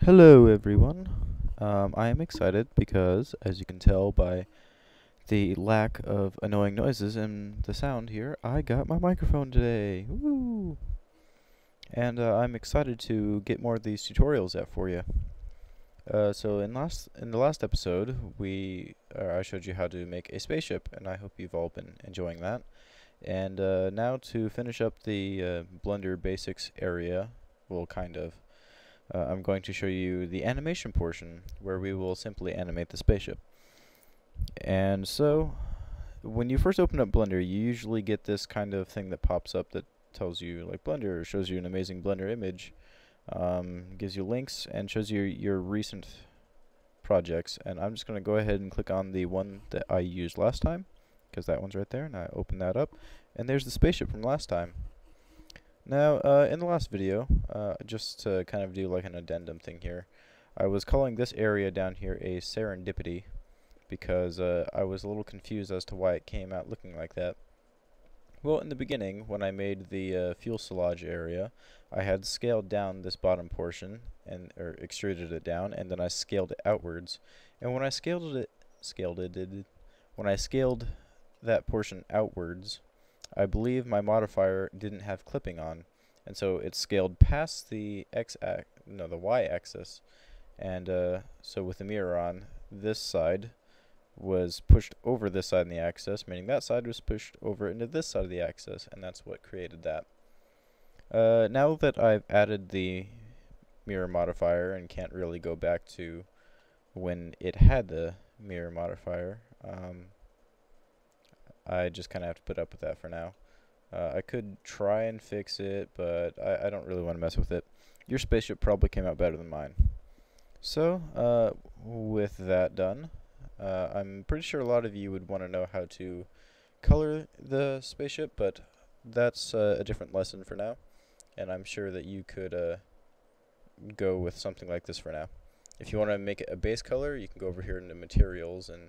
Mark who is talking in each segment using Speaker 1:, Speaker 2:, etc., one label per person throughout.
Speaker 1: Hello everyone. I am excited because, as you can tell by the lack of annoying noises and the sound here, I got my microphone today. Woo! And I'm excited to get more of these tutorials out for you. So in the last episode, I showed you how to make a spaceship, and I hope you've all been enjoying that. And now to finish up the Blender Basics area, well, kind of. I'm going to show you the animation portion, where we will simply animate the spaceship. And so, when you first open up Blender, you usually get this kind of thing that pops up that tells you, like, Blender, shows you an amazing Blender image, gives you links, and shows you your recent projects. And I'm just going to go ahead and click on the one that I used last time, because that one's right there, and I open that up, and there's the spaceship from last time. Now, in the last video, just to kind of do like an addendum thing here, I was calling this area down here a serendipity because I was a little confused as to why it came out looking like that. Well, in the beginning, when I made the fuselage area, I had scaled down this bottom portion or extruded it down, and then I scaled it outwards. And when I scaled that portion outwards, I believe my modifier didn't have clipping on, and so it scaled past the y-axis, and so with the mirror on, this side was pushed over this side in the axis, meaning that side was pushed over into this side of the axis, and that's what created that. Now that I've added the mirror modifier and can't really go back to when it had the mirror modifier, I just kind of have to put up with that for now. I could try and fix it, but I don't really want to mess with it. Your spaceship probably came out better than mine. So, with that done, I'm pretty sure a lot of you would want to know how to color the spaceship, but that's a different lesson for now, and I'm sure that you could go with something like this for now. If you want to make it a base color, you can go over here into materials, and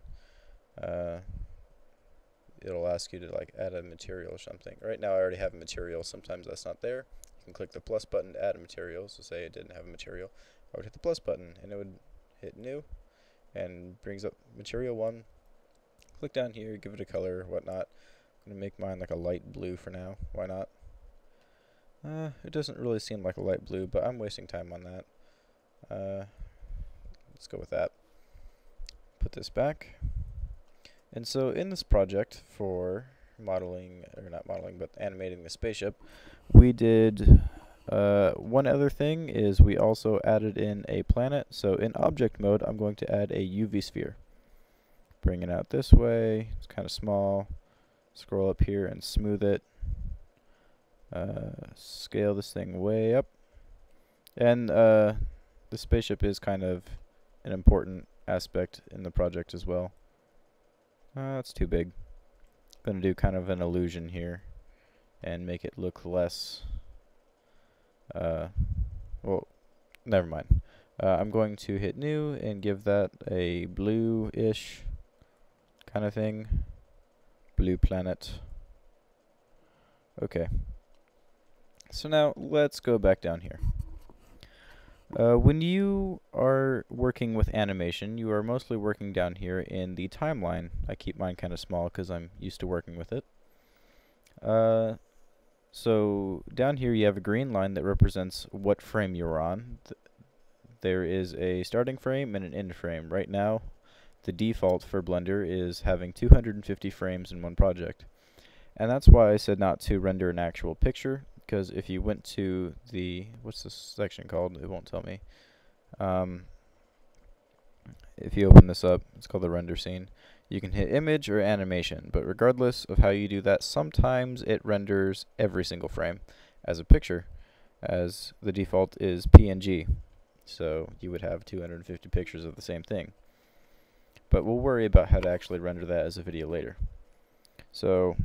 Speaker 1: it'll ask you to like add a material or something. Right now I already have a material. Sometimes that's not there. You can click the plus button to add a material. So say it didn't have a material, I would hit the plus button and it would hit new and brings up material 1. Click down here, give it a color, whatnot. I'm gonna make mine like a light blue for now. Why not? It doesn't really seem like a light blue, but I'm wasting time on that. Let's go with that. Put this back. And so in this project for modeling, or not modeling, but animating the spaceship, we did one other thing is we also added in a planet. So in object mode, I'm going to add a UV sphere. Bring it out this way. It's kind of small. Scroll up here and smooth it. Scale this thing way up. And the spaceship is kind of an important aspect in the project as well. That's too big. I'm going to do kind of an illusion here and make it look less, well, never mind. I'm going to hit new and give that a blue-ish kind of thing. Blue planet. Okay. So now let's go back down here. When you are working with animation, you are mostly working down here in the timeline. I keep mine kind of small because I'm used to working with it. So down here you have a green line that represents what frame you're on. There is a starting frame and an end frame. Right now, the default for Blender is having 250 frames in one project. And that's why I said not to render an actual picture. Because if you went to the, what's this section called? It won't tell me. If you open this up, it's called the render scene. You can hit image or animation, but regardless of how you do that, sometimes it renders every single frame as a picture, as the default is PNG. So you would have 250 pictures of the same thing. But we'll worry about how to actually render that as a video later. So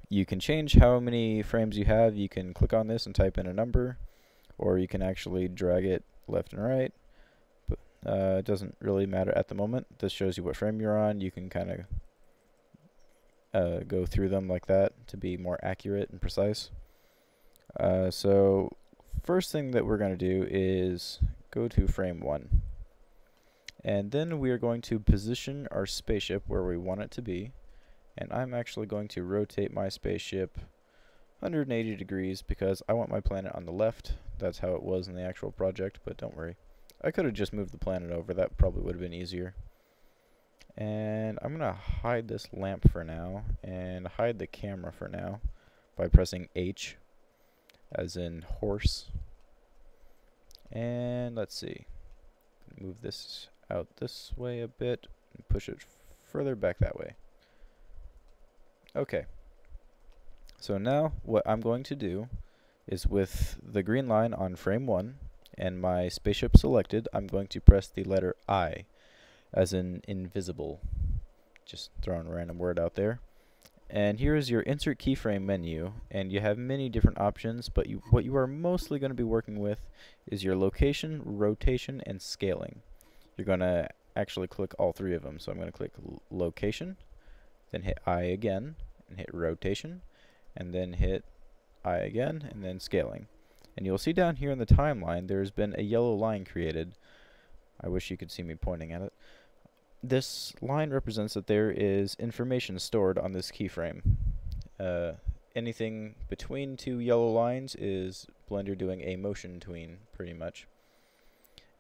Speaker 1: you can change how many frames you have. You can click on this and type in a number, or you can actually drag it left and right. But it doesn't really matter at the moment. This shows you what frame you're on. You can kind of go through them like that to be more accurate and precise. So first thing that we're going to do is go to frame 1. And then we are going to position our spaceship where we want it to be. And I'm actually going to rotate my spaceship 180 degrees because I want my planet on the left. That's how it was in the actual project, but don't worry. I could have just moved the planet over. That probably would have been easier. And I'm going to hide this lamp for now and hide the camera for now by pressing H, as in horse. And let's see. Move this out this way a bit and push it further back that way. Okay. So now what I'm going to do is, with the green line on frame 1 and my spaceship selected, I'm going to press the letter I, as in invisible. Just throwing a random word out there. And here is your insert keyframe menu, and you have many different options, but what you are mostly going to be working with is your location, rotation, and scaling. You're going to actually click all three of them. So I'm going to click location, then hit I again, and hit rotation, and then hit I again, and then scaling. And you'll see down here in the timeline there's been a yellow line created. I wish you could see me pointing at it. This line represents that there is information stored on this keyframe. Anything between two yellow lines is Blender doing a motion tween, pretty much.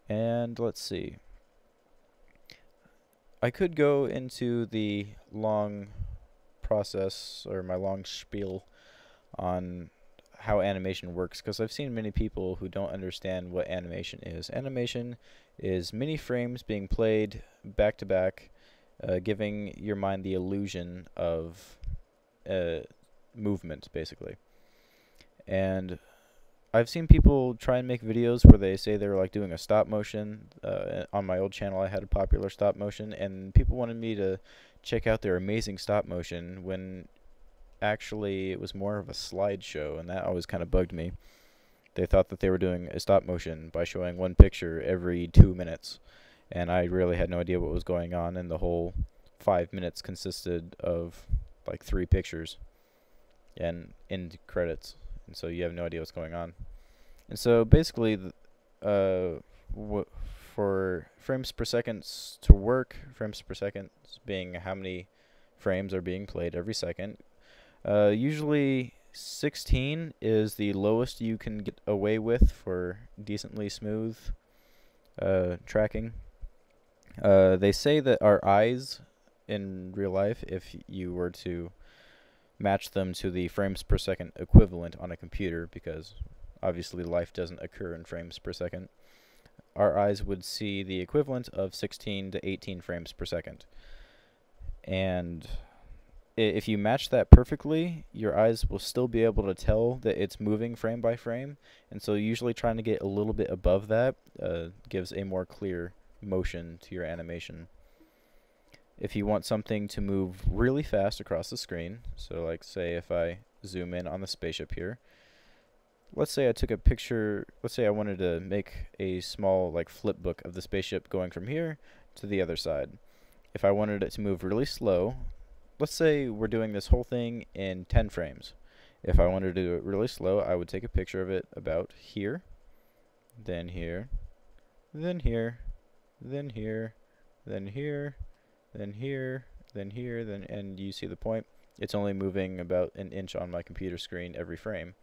Speaker 1: And let's see. I could go into the long process, or my long spiel, on how animation works, because I've seen many people who don't understand what animation is. Animation is many frames being played back to back, giving your mind the illusion of movement, basically. And I've seen people try and make videos where they say they're like doing a stop motion. On my old channel I had a popular stop motion, and people wanted me to check out their amazing stop motion when actually it was more of a slideshow, and that always kind of bugged me. They thought that they were doing a stop motion by showing one picture every 2 minutes, and I really had no idea what was going on, and the whole 5 minutes consisted of like 3 pictures and end credits, and so you have no idea what's going on. And so basically for frames per second to work, frames per second being how many frames are being played every second, usually 16 is the lowest you can get away with for decently smooth tracking. They say that our eyes in real life, if you were to match them to the frames per second equivalent on a computer, because obviously life doesn't occur in frames per second, our eyes would see the equivalent of 16 to 18 frames per second. And if you match that perfectly, your eyes will still be able to tell that it's moving frame by frame, and so usually trying to get a little bit above that gives a more clear motion to your animation. If you want something to move really fast across the screen, so like say if I zoom in on the spaceship here, let's say I took a picture, let's say I wanted to make a small like flip book of the spaceship going from here to the other side. If I wanted it to move really slow, let's say we're doing this whole thing in 10 frames. If I wanted to do it really slow, I would take a picture of it about here, then here, then here, then here, then here, then here, then here, then, and you see the point. It's only moving about an inch on my computer screen every frame.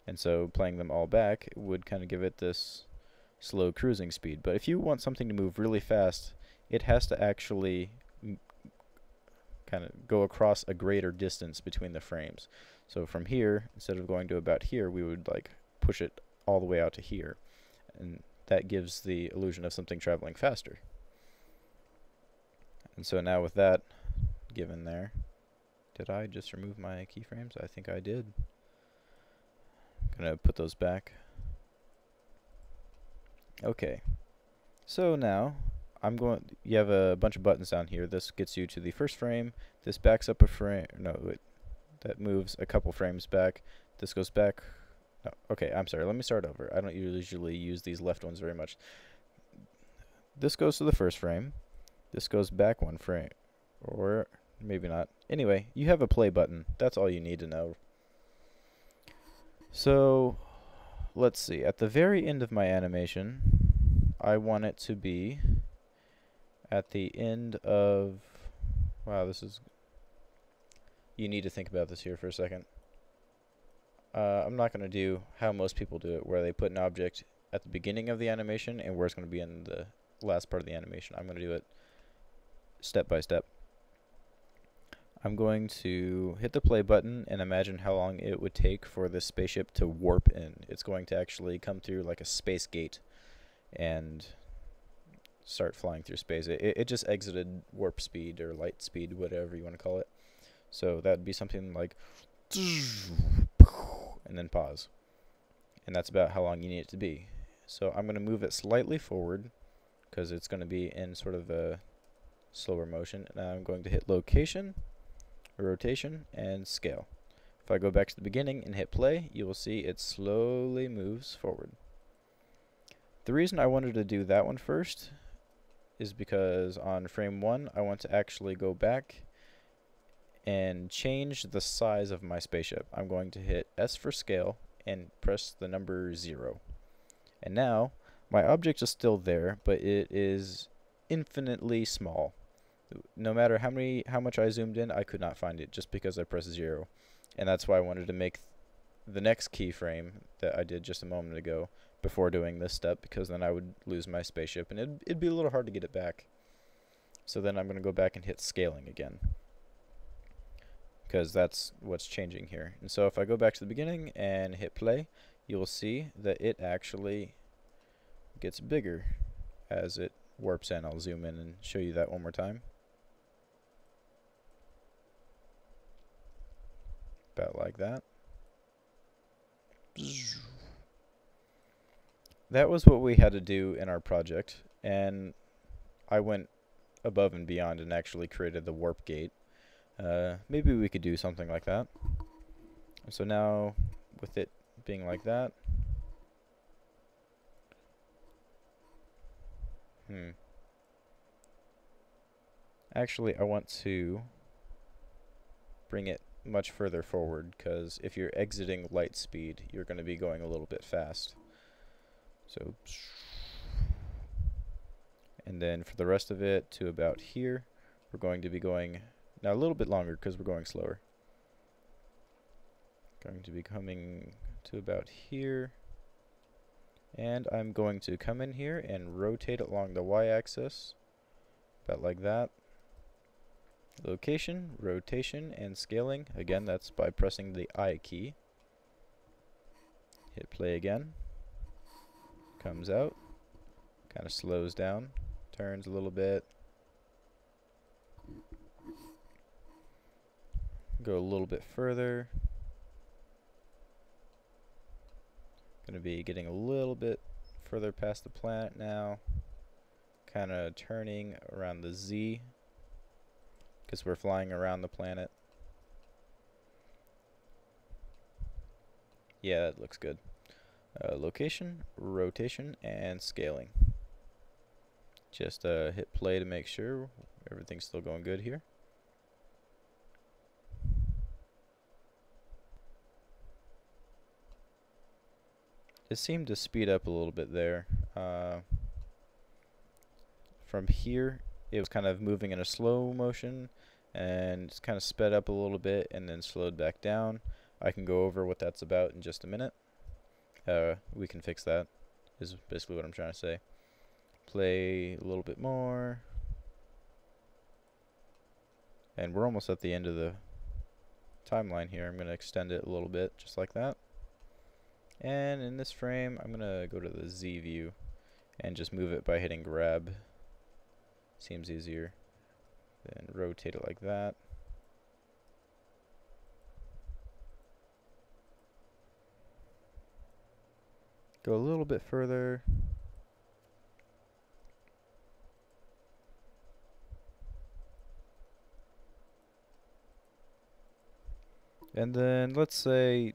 Speaker 1: And so playing them all back would kind of give it this slow cruising speed. But if you want something to move really fast, it has to actually kind of go across a greater distance between the frames. So from here, instead of going to about here, we would like push it all the way out to here. And that gives the illusion of something traveling faster. And so now with that given there, did I just remove my keyframes? I think I did. Gonna put those back. Okay. So now you have a bunch of buttons down here. This gets you to the first frame. This backs up a frame. No, wait. That moves a couple frames back. This goes back. No, okay, I'm sorry. Let me start over. I don't usually use these left ones very much. This goes to the first frame. This goes back one frame. Or maybe not. Anyway, you have a play button. That's all you need to know. So let's see. At the very end of my animation, I want it to be at the end of... Wow, this is... You need to think about this here for a second. I'm not going to do how most people do it, where they put an object at the beginning of the animation and where it's going to be in the last part of the animation. I'm going to do it step by step. I'm going to hit the play button and imagine how long it would take for this spaceship to warp in. It's going to actually come through like a space gate and start flying through space. It just exited warp speed or light speed, whatever you want to call it. So that would be something like... and then pause. And that's about how long you need it to be. So I'm going to move it slightly forward because it's going to be in sort of a slower motion. And I'm going to hit location, rotation, and scale. If I go back to the beginning and hit play, you will see it slowly moves forward. The reason I wanted to do that one first is because on frame 1 I want to actually go back and change the size of my spaceship. I'm going to hit S for scale and press the number 0. And now my object is still there, but it is infinitely small. No matter how much I zoomed in, I could not find it just because I pressed 0. And that's why I wanted to make the next keyframe that I did just a moment ago before doing this step, because then I would lose my spaceship and it'd be a little hard to get it back. So then I'm going to go back and hit scaling again, because that's what's changing here. And so if I go back to the beginning and hit play, you will see that it actually gets bigger as it warps in. I'll zoom in and show you that one more time. About like that. That was what we had to do in our project, and I went above and beyond and actually created the warp gate. Maybe we could do something like that. So now, with it being like that, actually I want to bring it much further forward, because if you're exiting light speed, you're going to be going a little bit fast. So, and then for the rest of it to about here, we're going to be going now a little bit longer because we're going slower. Going to be coming to about here, and I'm going to come in here and rotate along the y-axis about like that. Location, rotation, and scaling. Again, that's by pressing the I key. Hit play again. Comes out, kind of slows down, turns a little bit, go a little bit further. Going to be getting a little bit further past the planet now, kind of turning around the Z because we're flying around the planet. Yeah, that looks good. Location, rotation, and scaling. Just hit play to make sure everything's still going good here. It seemed to speed up a little bit there. From here, it was kind of moving in a slow motion, and it's kind of sped up a little bit and then slowed back down. I can go over what that's about in just a minute. We can fix that, is basically what I'm trying to say. Play a little bit more. And we're almost at the end of the timeline here. I'm going to extend it a little bit, just like that. And in this frame, I'm going to go to the Z view and just move it by hitting grab. Seems easier. Then rotate it like that. Go a little bit further. And then let's say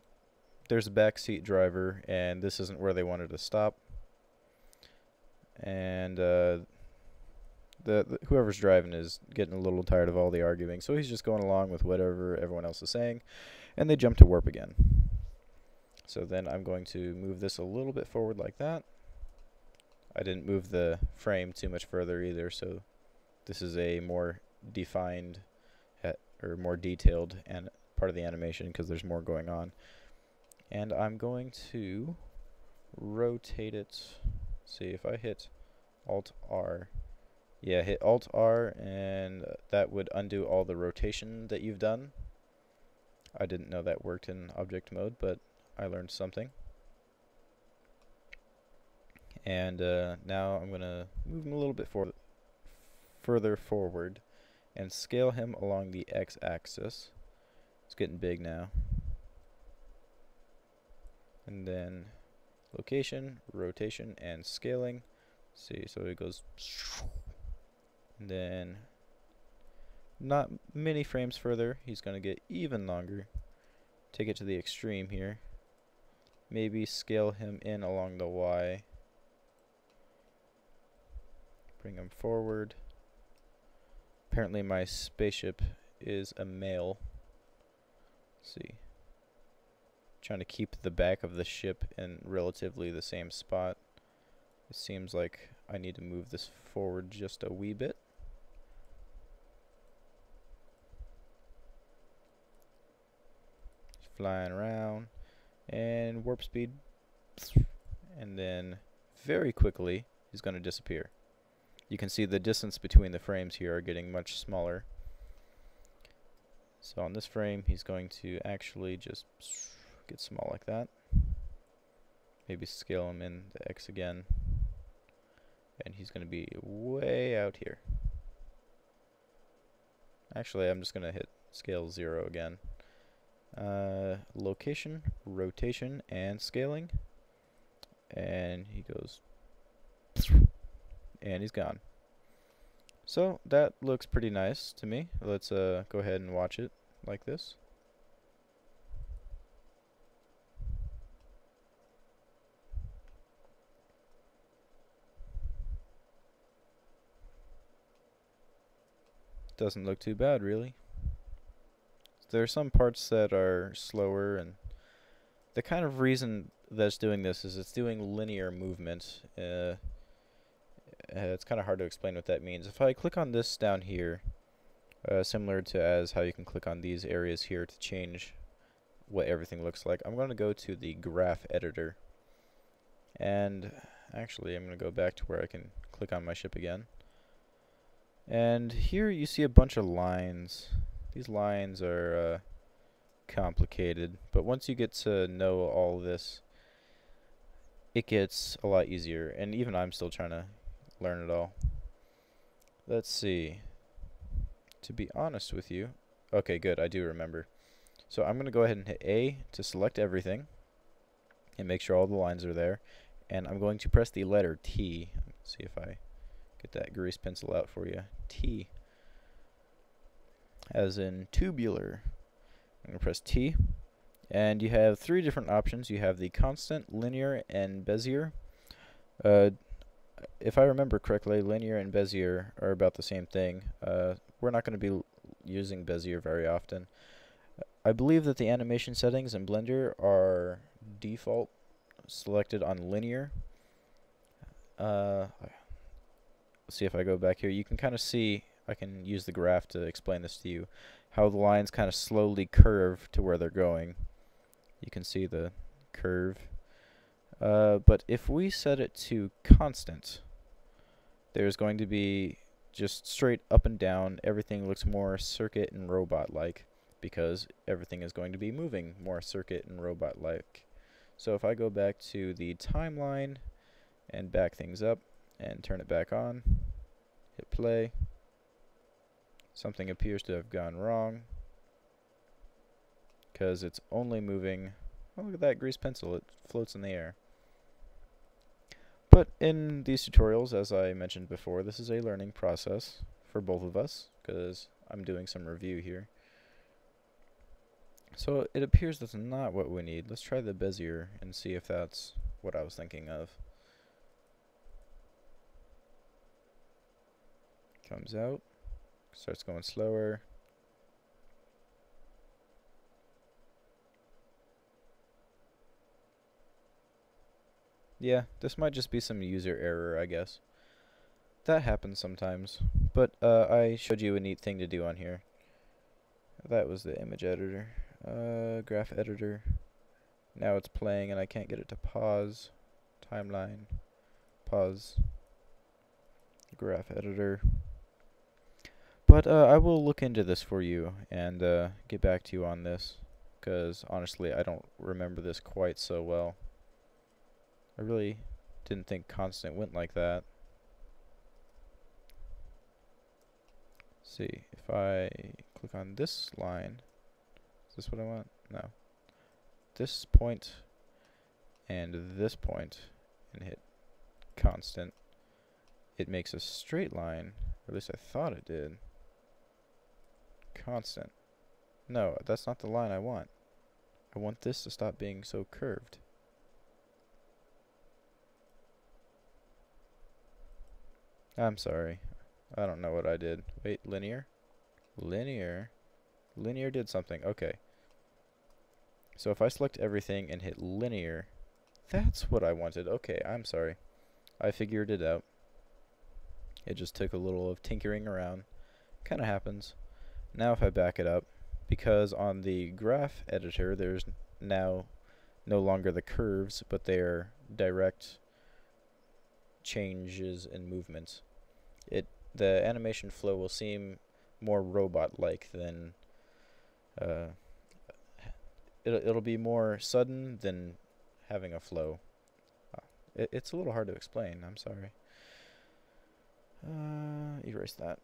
Speaker 1: there's a backseat driver and this isn't where they wanted to stop. And whoever's driving is getting a little tired of all the arguing, so he's just going along with whatever everyone else is saying, and they jump to warp again. So then I'm going to move this a little bit forward like that. I didn't move the frame too much further either, so this is a more defined or more detailed and part of the animation because there's more going on. And I'm going to rotate it. See if I hit Alt R. Yeah, hit Alt R and that would undo all the rotation that you've done. I didn't know that worked in object mode, but I learned something. And now I'm going to move him a little bit further forward and scale him along the x-axis. It's getting big now. And then location, rotation, and scaling. See, so it goes, and then not many frames further, he's going to get even longer. Take it to the extreme here. Maybe scale him in along the Y. Bring him forward. Apparently my spaceship is a male. Let's see. Trying to keep the back of the ship in relatively the same spot. It seems like I need to move this forward just a wee bit. Just flying around. And warp speed. And then very quickly he's going to disappear. You can see the distance between the frames here are getting much smaller. So on this frame he's going to actually just get small like that. Maybe scale him in the X again. And he's going to be way out here. Actually, I'm just going to hit scale 0 again. Location, rotation, and scaling. And he goes, and he's gone. So that looks pretty nice to me. Let's go ahead and watch it like this. Doesn't look too bad, really. There are some parts that are slower, and the kind of reason that's doing this is it's doing linear movement. It's kind of hard to explain what that means. If I click on this down here, similar to as how you can click on these areas here to change what everything looks like, I'm going to go to the graph editor. And actually, I'm going to go back to where I can click on my ship again. And here you see a bunch of lines. These lines are complicated, but once you get to know all this, it gets a lot easier, and even I'm still trying to learn it all. Let's see. To be honest with you, okay, good, I do remember. So I'm going to go ahead and hit A to select everything and make sure all the lines are there, and I'm going to press the letter T. Let's see if I get that grease pencil out for you. T. As in tubular. I'm going to press T. And you have three different options. You have the constant, linear, and Bezier. If I remember correctly, linear and Bezier are about the same thing. We're not going to be using Bezier very often. I believe that the animation settings in Blender are default selected on linear. Let's see if I go back here. You can kind of see, I can use the graph to explain this to you, how the lines kind of slowly curve to where they're going. You can see the curve. But if we set it to constant, there's going to be just straight up and down. Everything looks more circuit and robot-like because everything is going to be moving more circuit and robot-like. So if I go back to the timeline and back things up and turn it back on, hit play, something appears to have gone wrong because it's only moving. Oh, look at that grease pencil, it floats in the air. But in these tutorials, as I mentioned before, this is a learning process for both of us because I'm doing some review here. So it appears that's not what we need. Let's try the Bezier and see if that's what I was thinking of. Comes out, starts going slower. Yeah, this might just be some user error, I guess. That happens sometimes. But I showed you a neat thing to do on here. That was the image editor. Graph editor. Now it's playing and I can't get it to pause. Timeline. Pause. Graph editor. But I will look into this for you and get back to you on this. Because honestly, I don't remember this quite so well. I really didn't think constant went like that. See, if I click on this line, is this what I want? No. This point and this point and hit constant, it makes a straight line, or at least I thought it did. Constant. No, that's not the line I want. I want this to stop being so curved. I'm sorry. I don't know what I did. Wait, linear? Linear? Linear did something. Okay. So if I select everything and hit linear, that's what I wanted. Okay, I'm sorry. I figured it out. It just took a little of tinkering around. Kinda happens. Now if I back it up, because on the graph editor there's now no longer the curves, but they're direct changes in movements. The animation flow will seem more robot-like than it'll be more sudden than having a flow. It's a little hard to explain. I'm sorry. Erase that.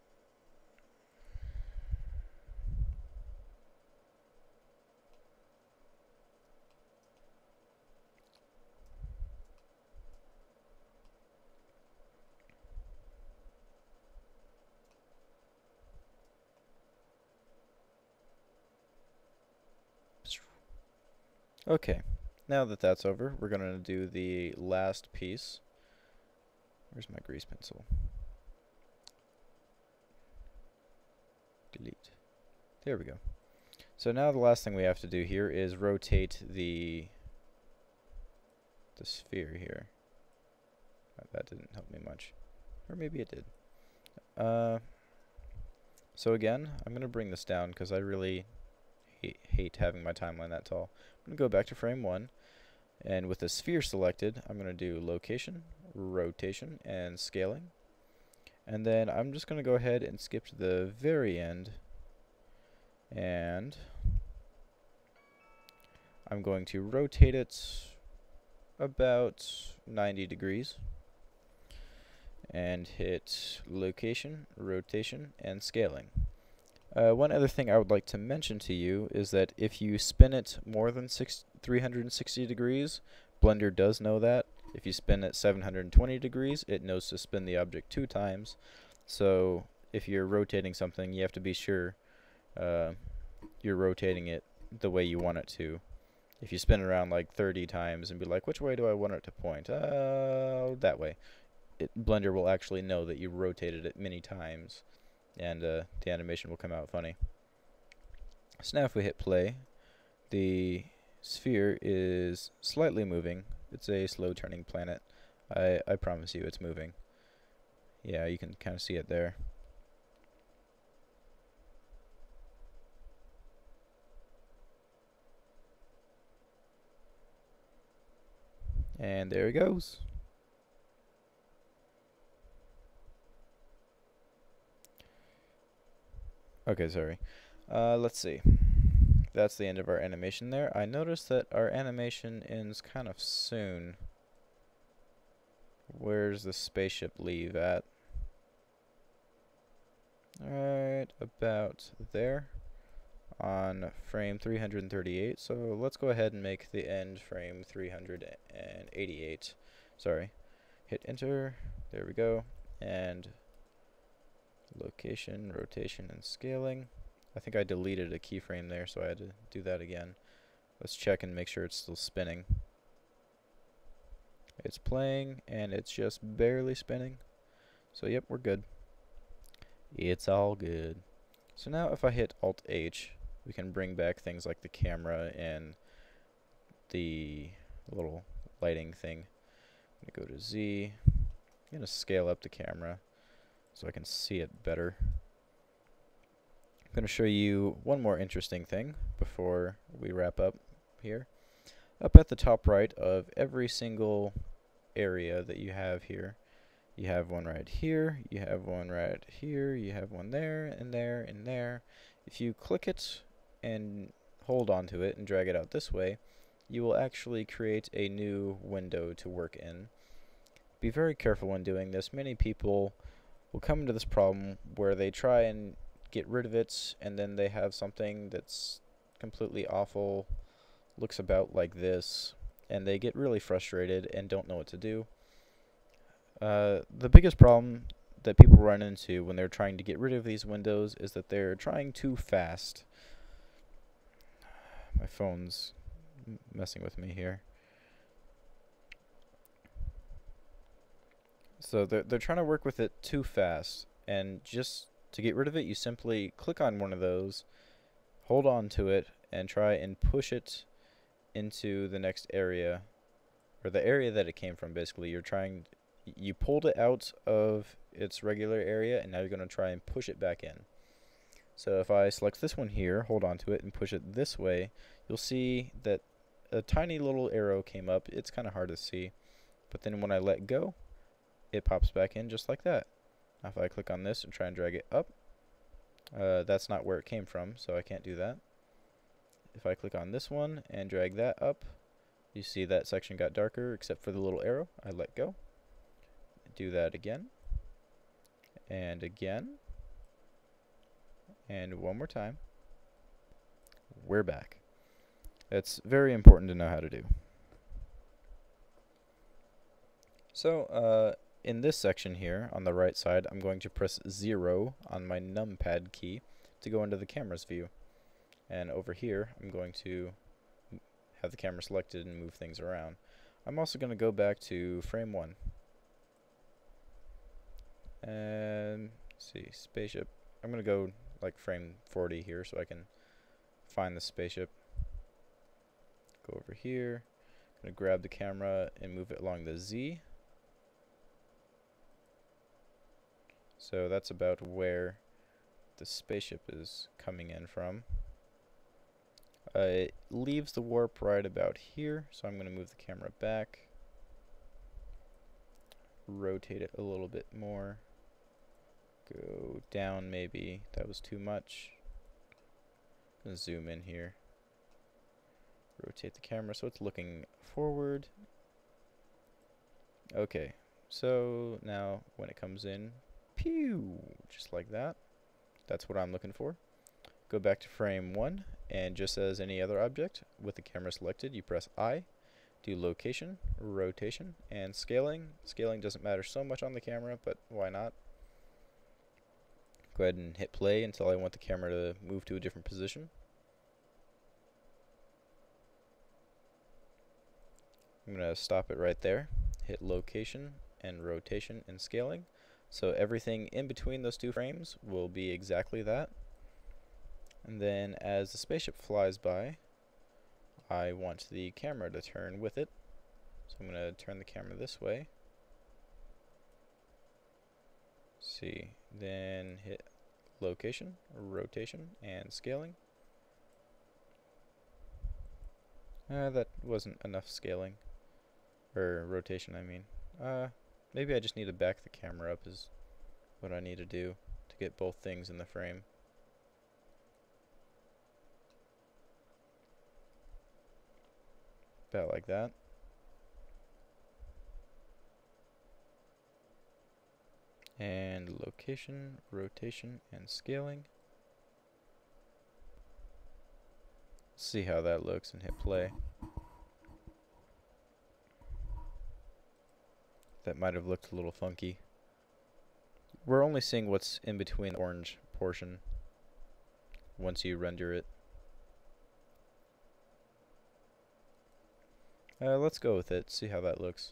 Speaker 1: Okay, now that that's over, we're going to do the last piece. Where's my grease pencil? Delete. There we go. So now the last thing we have to do here is rotate the sphere here. That didn't help me much. Or maybe it did. So again, I'm going to bring this down because I really hate having my timeline that tall. I'm going to go back to frame 1, and with the sphere selected, I'm going to do location, rotation, and scaling. And then I'm just going to go ahead and skip to the very end, and I'm going to rotate it about 90 degrees, and hit location, rotation, and scaling. One other thing I would like to mention to you is that if you spin it more than 360 degrees, Blender does know that. If you spin it 720 degrees, it knows to spin the object 2 times. So if you're rotating something, you have to be sure you're rotating it the way you want it to. If you spin it around like 30 times and be like, which way do I want it to point? That way. Blender will actually know that you rotated it many times, and the animation will come out funny. So now if we hit play, the sphere is slightly moving. It's a slow turning planet. I promise you it's moving. Yeah, you can kind of see it there. And there it goes. Okay, sorry. Let's see. That's the end of our animation there. I noticed that our animation ends kind of soon. Where's the spaceship leave at? Alright, about there on frame 338. So let's go ahead and make the end frame 388. Sorry. Hit enter. There we go. And location, rotation, and scaling. I think I deleted a keyframe there, so I had to do that again. Let's check and make sure it's still spinning. It's playing, and it's just barely spinning. So yep, we're good. It's all good. So now if I hit Alt-H, we can bring back things like the camera and the little lighting thing. I'm gonna go to Z. I'm gonna scale up the camera so I can see it better. I'm gonna show you one more interesting thing before we wrap up here. Up at the top right of every single area that you have here, you have one right here, you have one right here, you have one there, and there, and there. If you click it and hold onto it and drag it out this way, you will actually create a new window to work in. Be very careful when doing this. Many people will come into this problem where they try and get rid of it, and then they have something that's completely awful, looks about like this, and they get really frustrated and don't know what to do. The biggest problem that people run into when they're trying to get rid of these windows is that they're trying too fast. My phone's messing with me here. So they're trying to work with it too fast, and just to get rid of it, you simply click on one of those, hold on to it, and try and push it into the next area, or the area that it came from. Basically, you pulled it out of its regular area, and now you're going to try and push it back in. So if I select this one here, hold on to it, and push it this way, you'll see that a tiny little arrow came up. It's kind of hard to see, but then when I let go, it pops back in just like that. Now if I click on this and try and drag it up, that's not where it came from, so I can't do that. If I click on this one and drag that up, you see that section got darker except for the little arrow. I let go. Do that again, and again, and one more time. We're back. It's very important to know how to do. So, in this section here, on the right side, I'm going to press 0 on my numpad key to go into the camera's view. And over here, I'm going to have the camera selected and move things around. I'm also going to go back to frame 1. And, let's see, spaceship. I'm going to go like frame 40 here so I can find the spaceship. Go over here. I'm going to grab the camera and move it along the Z. So that's about where the spaceship is coming in from. It leaves the warp right about here, so I'm going to move the camera back. Rotate it a little bit more. Go down maybe. That was too much. I'm going to zoom in here. Rotate the camera so it's looking forward. Okay, so now when it comes in, pew, just like that. That's what I'm looking for. Go back to frame 1, and just as any other object, with the camera selected, you press I, do location, rotation, and scaling. Scaling doesn't matter so much on the camera, but why not? Go ahead and hit play until I want the camera to move to a different position. I'm going to stop it right there, hit location and rotation and scaling. So everything in between those two frames will be exactly that. And then as the spaceship flies by, I want the camera to turn with it. So I'm going to turn the camera this way. See, then hit location, rotation, and scaling. That wasn't enough scaling. Or rotation, I mean. Maybe I just need to back the camera up is what I need to do to get both things in the frame. About like that. And location, rotation, and scaling. See how that looks and hit play. That might have looked a little funky. We're only seeing what's in between the orange portion once you render it. Let's go with it, see how that looks.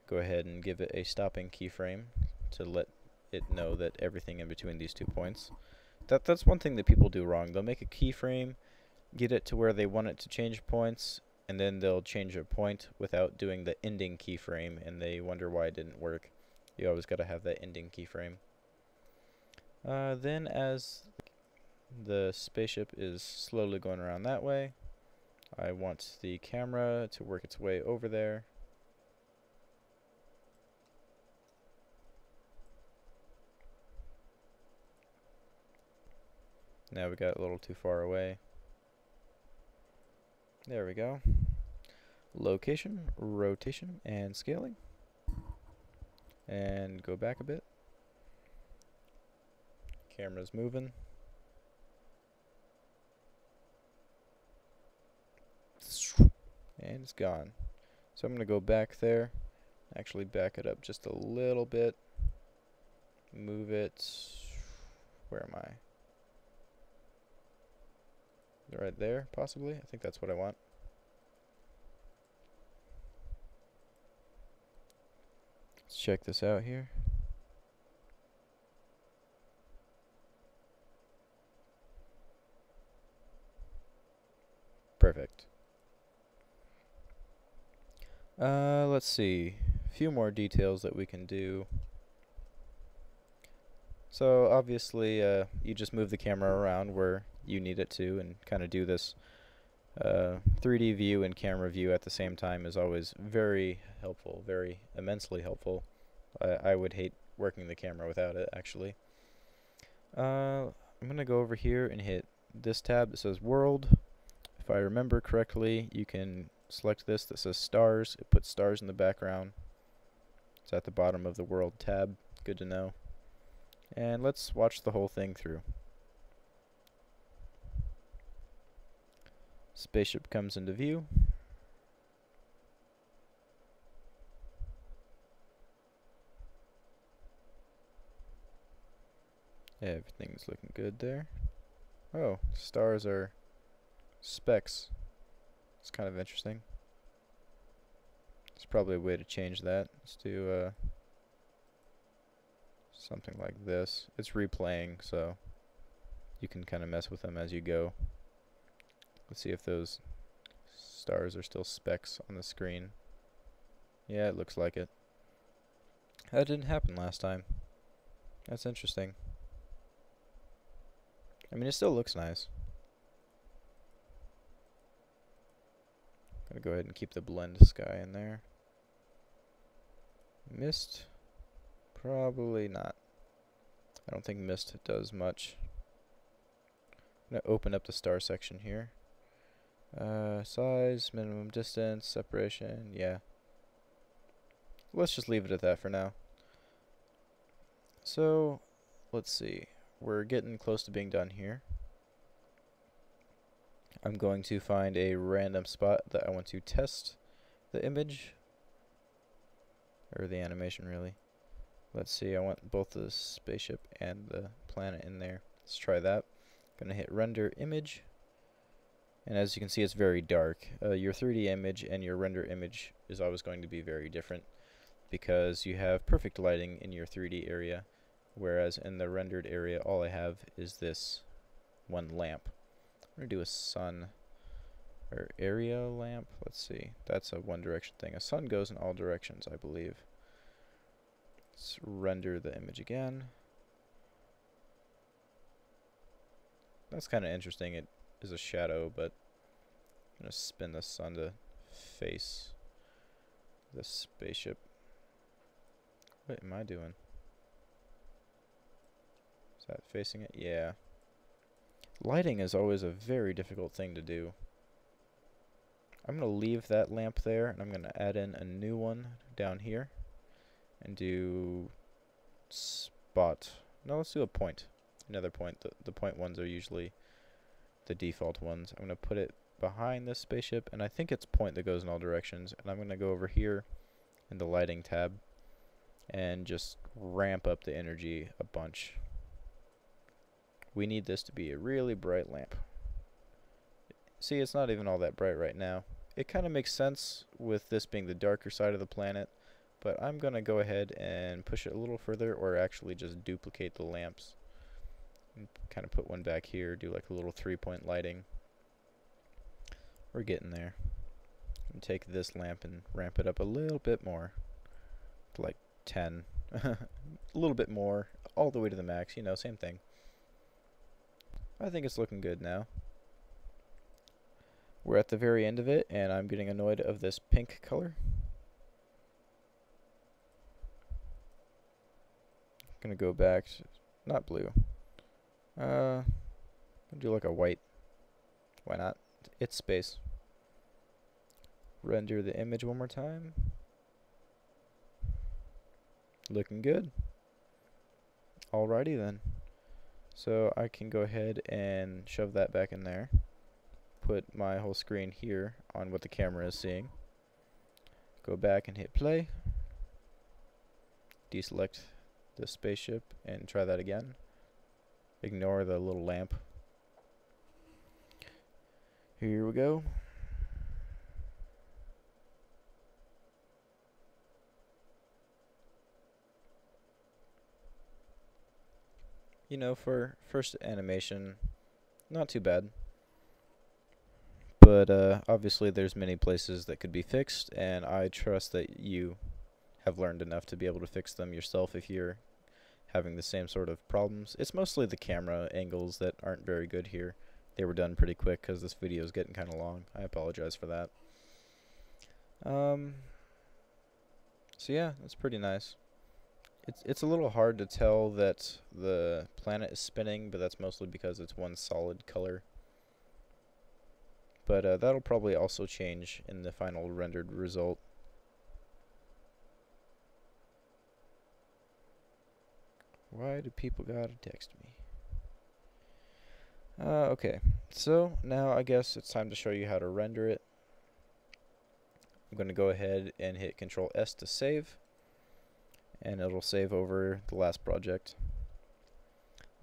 Speaker 1: Go ahead and give it a stopping keyframe to let it know that everything in between these 2 points. That's one thing that people do wrong. They'll make a keyframe, get it to where they want it to change points, and then they'll change a point without doing the ending keyframe, and they wonder why it didn't work. You always got to have that ending keyframe. Then as the spaceship is slowly going around that way, I want the camera to work its way over there. Now we got a little too far away. There we go. Location, rotation, and scaling. And go back a bit. Camera's moving. And it's gone. So I'm going to go back there. Actually back it up just a little bit. Move it. Where am I? Right there, possibly? I think that's what I want. Let's check this out here. Perfect. Let's see. A few more details that we can do. So obviously, you just move the camera around where you need it to, and kind of do this 3D view and camera view at the same time is always very helpful, very immensely helpful. I would hate working the camera without it, actually. I'm going to go over here and hit this tab that says World. If I remember correctly, you can select this that says Stars. It puts stars in the background. It's at the bottom of the World tab. Good to know. And let's watch the whole thing through. Spaceship comes into view. Everything's looking good there. Oh, stars are specks. It's kind of interesting. There's probably a way to change that. Let's do something like this. It's replaying, so you can kind of mess with them as you go. Let's see if those stars are still specks on the screen. Yeah, it looks like it. That didn't happen last time. That's interesting. I mean, it still looks nice. Gonna go ahead and keep the blend sky in there. Mist? Probably not. I don't think mist does much. I'm gonna open up the star section here. Size, minimum distance, separation, yeah. Let's just leave it at that for now. So, let's see. We're getting close to being done here. I'm going to find a random spot that I want to test the image. Or the animation, really. Let's see, I want both the spaceship and the planet in there. Let's try that. Gonna hit render image. And as you can see, it's very dark. Your 3D image and your render image is always going to be very different because you have perfect lighting in your 3D area, whereas in the rendered area, all I have is this one lamp. I'm going to do a sun or area lamp. Let's see. That's a one direction thing. A sun goes in all directions, I believe. Let's render the image again. That's kind of interesting. It is a shadow, but I'm going to spin the sun to face the spaceship. What am I doing? Is that facing it? Yeah. Lighting is always a very difficult thing to do. I'm going to leave that lamp there, and I'm going to add in a new one down here and do spot. No, let's do a point. Another point. The point ones are usually the default ones. I'm going to put it behind this spaceship, and I think it's point that goes in all directions. And I'm going to go over here in the lighting tab and just ramp up the energy a bunch. We need this to be a really bright lamp. See, it's not even all that bright right now. It kind of makes sense with this being the darker side of the planet, but I'm going to go ahead and push it a little further, or actually just duplicate the lamps. And kind of put one back here, do like a little 3-point lighting. We're getting there. And take this lamp and ramp it up a little bit more, to like 10. A little bit more, all the way to the max, you know, same thing. I think it's looking good now. We're at the very end of it, and I'm getting annoyed of this pink color. Gonna go back to, not blue. I'll do like a white. Why not? It's space. Render the image one more time. Looking good. Alrighty then. So I can go ahead and shove that back in there. Put my whole screen here on what the camera is seeing. Go back and hit play. Deselect the spaceship and try that again. Ignore the little lamp. Here we go. You know, for first animation, not too bad. But obviously there's many places that could be fixed, and I trust that you have learned enough to be able to fix them yourself if you're having the same sort of problems. It's mostly the camera angles that aren't very good here. They were done pretty quick because this video is getting kind of long. I apologize for that. So yeah, that's pretty nice. It's a little hard to tell that the planet is spinning, but that's mostly because it's one solid color. But that'll probably also change in the final rendered result. Why do people gotta text me? Okay, so now I guess it's time to show you how to render it. I'm going to go ahead and hit Control S to save, and it'll save over the last project.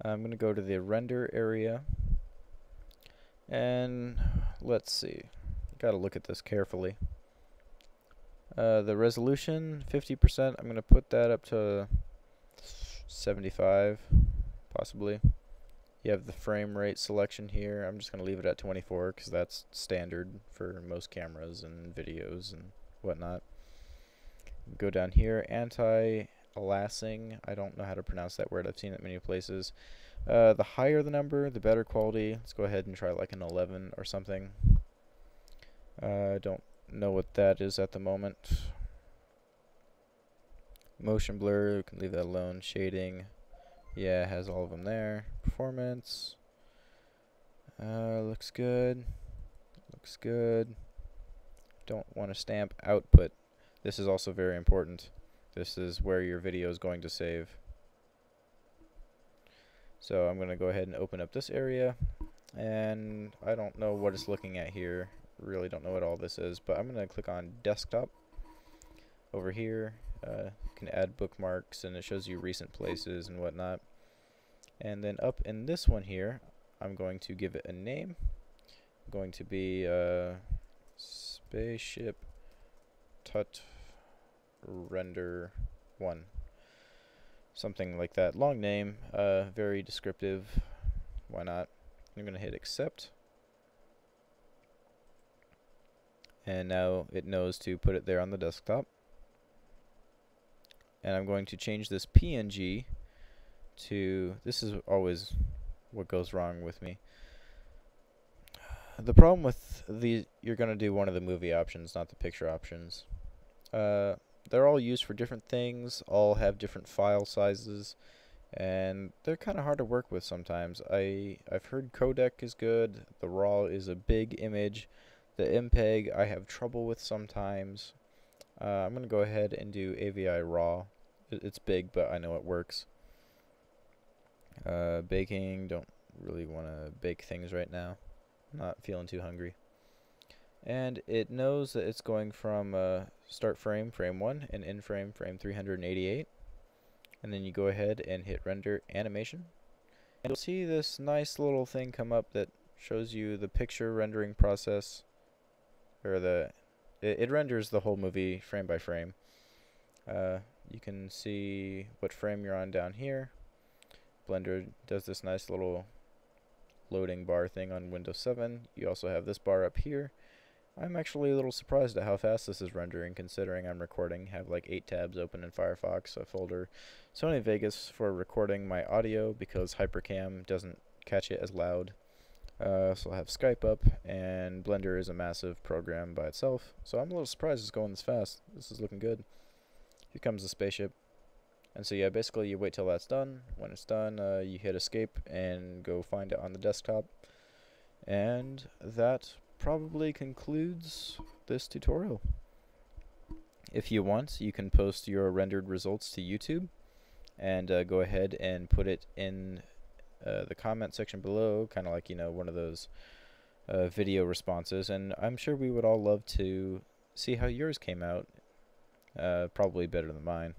Speaker 1: I'm going to go to the render area, and let's see. Gotta look at this carefully. The resolution, 50%, I'm going to put that up to 75, possibly. You have the frame rate selection here. I'm just going to leave it at 24 because that's standard for most cameras and videos and whatnot. Go down here, anti-aliasing. I don't know how to pronounce that word. I've seen it many places. The higher the number, the better quality. Let's go ahead and try like an 11 or something. Don't know what that is at the moment. Motion blur, we can leave that alone. Shading. Yeah, it has all of them there. Performance. Looks good. Looks good. Don't want to stamp output. This is also very important. This is where your video is going to save. So I'm going to go ahead and open up this area. And I don't know what it's looking at here. Really don't know what all this is. But I'm going to click on desktop. Over here. You can add bookmarks, and it shows you recent places and whatnot. And then up in this one here, I'm going to give it a name. Going to be spaceship tut render 1, something like that. Long name, very descriptive. Why not? I'm going to hit accept, and now it knows to put it there on the desktop. And I'm going to change this PNG to, this is always what goes wrong with me. The problem with the, you're going to do one of the movie options, not the picture options. They're all used for different things, all have different file sizes, and they're kind of hard to work with sometimes. I've heard codec is good, the RAW is a big image, the MPEG I have trouble with sometimes. I'm going to go ahead and do AVI RAW. It's big, but I know it works. Baking, don't really want to bake things right now. Not feeling too hungry. And it knows that it's going from start frame, frame 1, and end frame, frame 388. And then you go ahead and hit render animation. And you'll see this nice little thing come up that shows you the picture rendering process. Or it renders the whole movie frame by frame. You can see what frame you're on down here. Blender does this nice little loading bar thing on Windows 7. You also have this bar up here, I'm actually a little surprised at how fast this is rendering, considering I'm recording, have like 8 tabs open in Firefox, a folder, Sony Vegas for recording my audio because Hypercam doesn't catch it as loud. So I'll have Skype up, and Blender is a massive program by itself, so I'm a little surprised it's going this fast. This is looking good. Here comes the spaceship. And so yeah, basically you wait till that's done. When it's done, you hit escape and go find it on the desktop. And that probably concludes this tutorial. If you want, you can post your rendered results to YouTube and go ahead and put it in the comment section below, kind of like, you know, one of those video responses, and I'm sure we would all love to see how yours came out. Probably better than mine.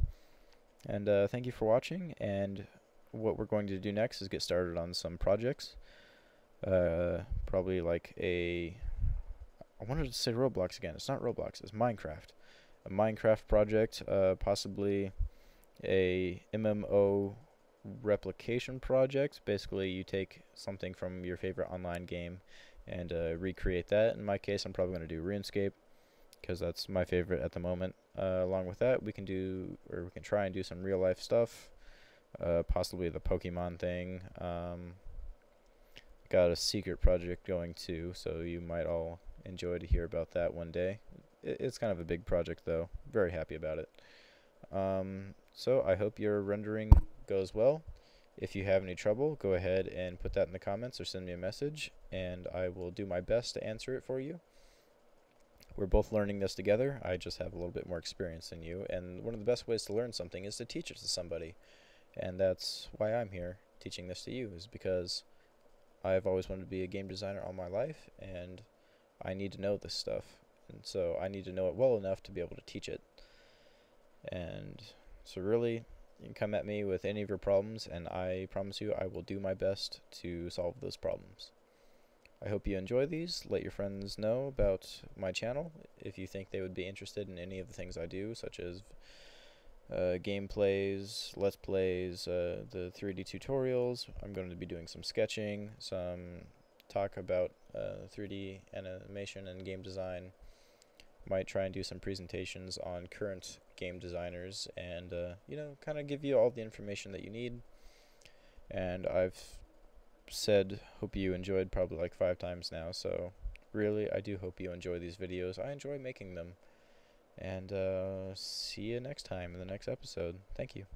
Speaker 1: And thank you for watching, and what we're going to do next is get started on some projects. Probably like I wanted to say Roblox again. It's not Roblox, it's Minecraft. A Minecraft project, possibly a MMO replication project. Basically, you take something from your favorite online game and recreate that. In my case, I'm probably going to do RuneScape, because that's my favorite at the moment. Along with that, we can try and do some real life stuff, possibly the Pokemon thing. Got a secret project going too, so you might all enjoy to hear about that one day. It's kind of a big project though. Very happy about it. So I hope your rendering goes well. If you have any trouble, go ahead and put that in the comments or send me a message, and I will do my best to answer it for you. We're both learning this together. I just have a little bit more experience than you, and one of the best ways to learn something is to teach it to somebody. And that's why I'm here teaching this to you, is because I've always wanted to be a game designer all my life, and I need to know this stuff. And so I need to know it well enough to be able to teach it. And so really, you can come at me with any of your problems, and I promise you I will do my best to solve those problems. I hope you enjoy these. Let your friends know about my channel if you think they would be interested in any of the things I do, such as gameplays, let's plays, the 3D tutorials. I'm going to be doing some sketching, some talk about 3D animation and game design. Might try and do some presentations on current game designers, and you know, kind of give you all the information that you need. And I've said hope you enjoyed probably like 5 times now, so really I do hope you enjoy these videos. I enjoy making them, and see you next time in the next episode. Thank you.